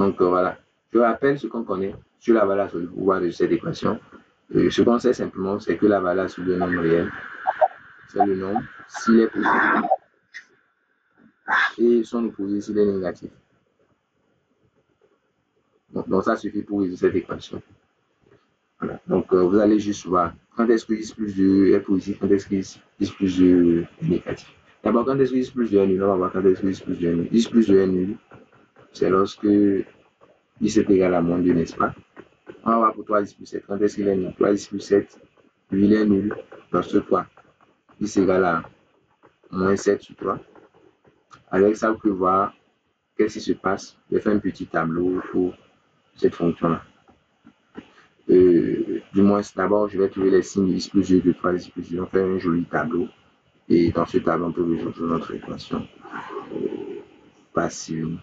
Donc voilà, je rappelle ce qu'on connaît sur la valeur absolue pouvoir de cette équation. Ce qu'on sait simplement, c'est que la valeur absolue d'un nombre réel, c'est le nombre s'il est positif et son opposé s'il est négatif. Donc ça suffit pour résoudre cette équation. Voilà. Donc vous allez juste voir quand est-ce que x plus 2 est positif, quand est-ce que x plus 2 est négatif. D'abord, quand est-ce que x plus 2 est nul, on va voir quand est-ce que x plus 2 est nul. X plus 2 est nul, c'est lorsque x est égal à moins 2, n'est-ce pas? On va voir pour 3x plus 7, quand est-ce qu'il est nul? 3x plus 7, lui il est nul lorsque quoi? X égale à moins 7 sur 3. Avec ça, vous pouvez voir qu'est-ce qui se passe. Je vais faire un petit tableau pour cette fonction-là. Du moins, d'abord, je vais trouver les signes de x plus 2, de 3x plus 2. On fait un joli tableau. Et dans ce tableau, on peut résoudre notre équation facilement.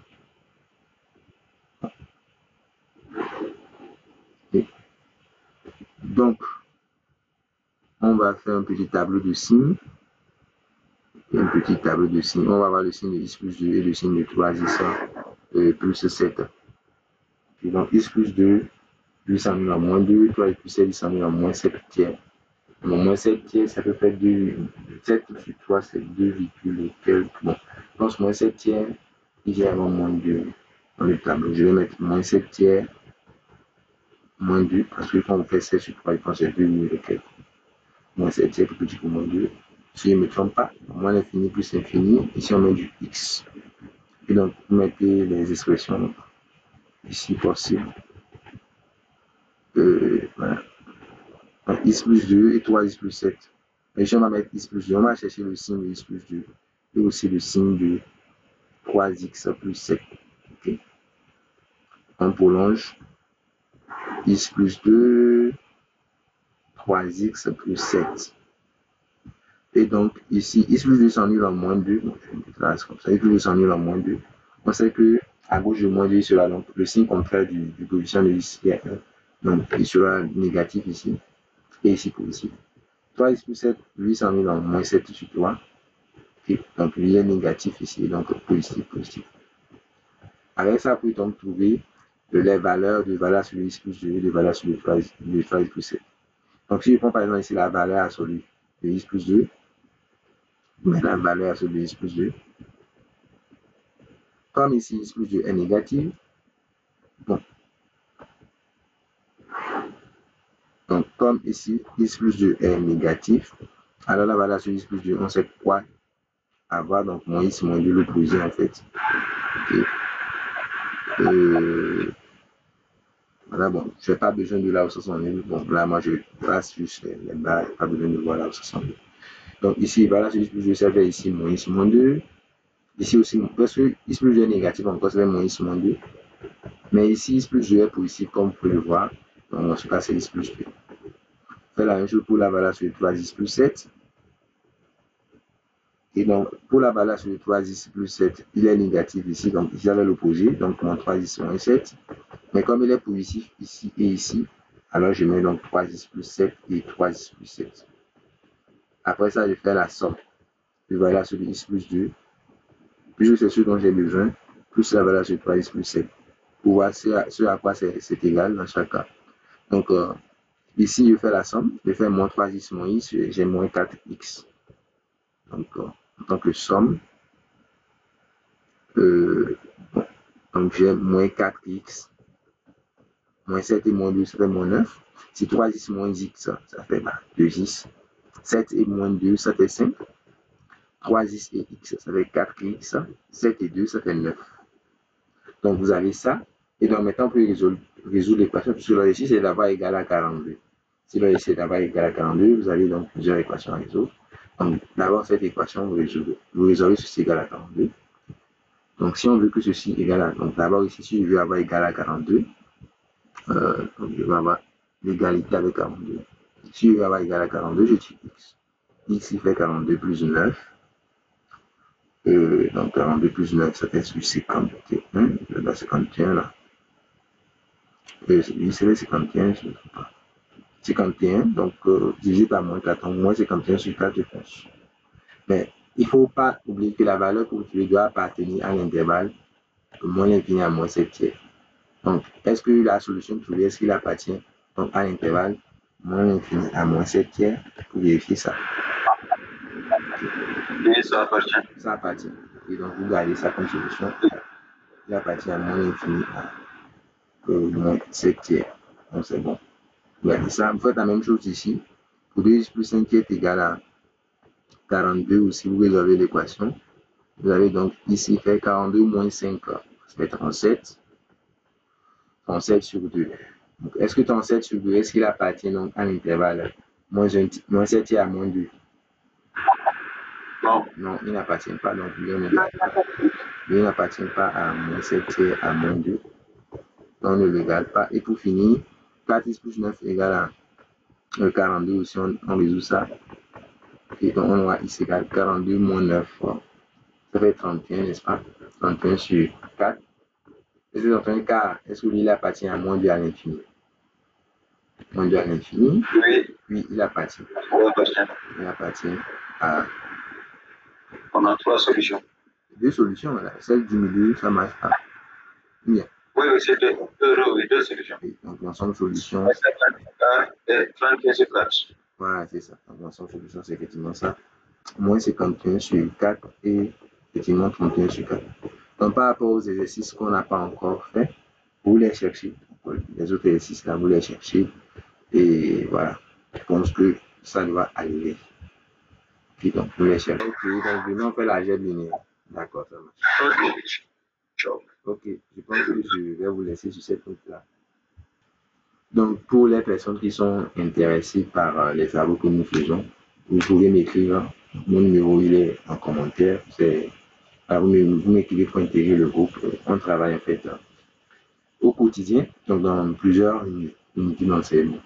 Donc, on va faire un petit tableau de signes. Un petit tableau de signes. On va avoir le signe de x plus 2 et le signe de 3x plus 7. Et donc, x plus 2, lui s'annule en moins 2, 3x plus 7, lui s'annule en moins 7 tiers. Donc, moins 7 tiers, ça peut faire 2, 7 sur 3, c'est 2, quelques. Bon, donc moins 7 tiers, il y a avant moins 2 dans le tableau. Je vais mettre moins 7 tiers, moins 2, parce que quand on fait 7 sur 3, il pense que c'est 2 quelques. Moins 7 tiers, plus petit que moins 2. Si je ne me trompe pas, moins l'infini plus l'infini, ici on met du x. Et donc, vous mettez les expressions ici possibles. Voilà. Donc, x plus 2 et 3x plus 7. Et ici, on va mettre x plus 2. On va chercher le signe de x plus 2 et aussi le signe de 3x plus 7. Okay. On prolonge x plus 2, 3x plus 7. Et donc, ici, x plus 2 s'annule en moins 2. Donc, je vais mettre là comme ça. X plus 2 s'annule en moins 2. On sait que à gauche de moins 2, il sera donc le signe contraire du coefficient de x qui est 1. Donc, il sera négatif ici et ici positif. 3x plus 7, lui s'annule en moins 7 sur 3. Okay. Donc, lui est négatif ici, donc positif, positif. Avec ça, vous pouvez donc trouver les valeurs de valeur sur x plus 2 et de valeur sur le 3x plus 7. Donc, si je prends par exemple ici la valeur absolue de x plus 2, mais la valeur absolue de x plus 2, comme ici x plus 2 est négatif, bon. Donc, comme ici x plus 2 est négatif, alors la valeur sur x plus 2, on sait quoi avoir, donc moins x moins 2 l'opposé en fait. Okay. Voilà, bon, je n'ai pas besoin de la hausse 60 000. Bon, là, moi, je trace juste les barres, pas besoin de voir la hausse 60 000. Donc, ici, voilà, sur x plus 2, ça fait ici moins x moins 2. Ici aussi, parce que x plus 2 est négatif, encore, ça fait moins x moins 2. Mais ici, x plus 2 est positif, comme vous pouvez le voir. Donc, dans ce cas, c'est x plus 2. On fait la même chose pour la valeur sur le 3x plus 7. Et donc, pour la valeur sur le 3x plus 7, il est négatif ici, donc ici, j'avais l'opposé, donc moins 3x moins 7. Mais comme il est positif ici et ici, alors je mets donc 3x plus 7 et 3x plus 7. Après ça, je fais la somme de valeur sur x plus 2, puisque c'est ce dont j'ai besoin, plus la valeur sur 3x plus 7, pour voir ce à quoi c'est égal dans chaque cas. Donc, ici, je fais la somme, je fais moins 3x moins x, j'ai moins 4x. Donc, en tant que somme, bon, donc j'ai moins 4x, moins 7 et moins 2, ça fait moins 9. Si 3x moins x, ça fait 2x. 7 et moins 2, ça fait 5. 3x et x, ça fait 4x. 7 et 2, ça fait 9. Donc, vous avez ça. Et donc, maintenant, on peut résoudre l'équation, puisque là, ici, c'est d'avoir égal à 42. Si là, ici, c'est d'avoir égal à 42, vous avez donc plusieurs équations à résoudre. Donc, d'abord, cette équation, vous résolvez ceci égal à 42. Donc, si on veut que ceci égale à... Donc, d'abord, ici, si je veux avoir égal à 42, donc je vais avoir l'égalité avec 42. Si je veux avoir égal à 42, je tire x. X, il fait 42 plus 9. Donc 42 plus 9, ça fait 51. Là, 51 là. Oui, c'est 51, je ne sais pas. 51, donc divisé par moins 4, donc moins 51 sur 4, je pense. Mais il ne faut pas oublier que la valeur que vous trouvez doit appartenir à l'intervalle de moins l'infini à moins 7 tiers. Donc, est-ce que la solution trouvée, est-ce qu'il appartient donc, à l'intervalle moins infini à moins 7 tiers pour vérifier ça? Oui, ça appartient. Ça appartient. Et donc, vous gardez ça comme solution. Il appartient à moins infini à moins 7 tiers. Donc, c'est bon. Vous gardez ça. Vous faites la même chose ici. Pour 2x plus 5 qui est égal à 42, ou si vous résolvez l'équation, vous avez donc ici fait 42 moins 5, ça fait 37. 37 sur 2. Est-ce que 37 sur 2, est-ce qu'il appartient donc à l'intervalle moins 7 tiers à moins 2? Non. Non, il n'appartient pas. Donc, il n'appartient pas à moins 7 tiers à moins 2. On ne le regarde pas. Et pour finir, 4x plus 9 égale à 42. Si on résout ça, et donc on aura ici égale 42 moins 9. Ça fait 31, n'est-ce pas? 31 sur 4. Et c'est 31 car est-ce que lui, il appartient à moins 2 à l'infini? Moins 2 à l'infini? Oui. Oui, il appartient. Il appartient à. On a 3 solutions. 2 solutions, là. Celle du milieu, ça marche pas. Bien. Oui, c'est 2 solutions. Et donc, l'ensemble solution. 31 sur 4. Voilà, c'est ça. Donc, l'ensemble solution, c'est effectivement ça. Moins 51 sur 4 et effectivement 31 sur 4. Donc, par rapport aux exercices qu'on n'a pas encore fait, vous les cherchez. Les autres exercices là, vous les cherchez. Et voilà. Je pense que ça doit aller. Puis donc, vous les cherchez. Ok, donc maintenant, on fait l'algèbre linéaire. D'accord, ça marche. Ok, je pense que je vais vous laisser sur cette note-là. Donc, pour les personnes qui sont intéressées par les travaux que nous faisons, vous pouvez m'écrire. Mon numéro, il est en commentaire. Vous m'écrivez pour intégrer le groupe. On travaille en fait au quotidien, donc dans plusieurs unités d'enseignement.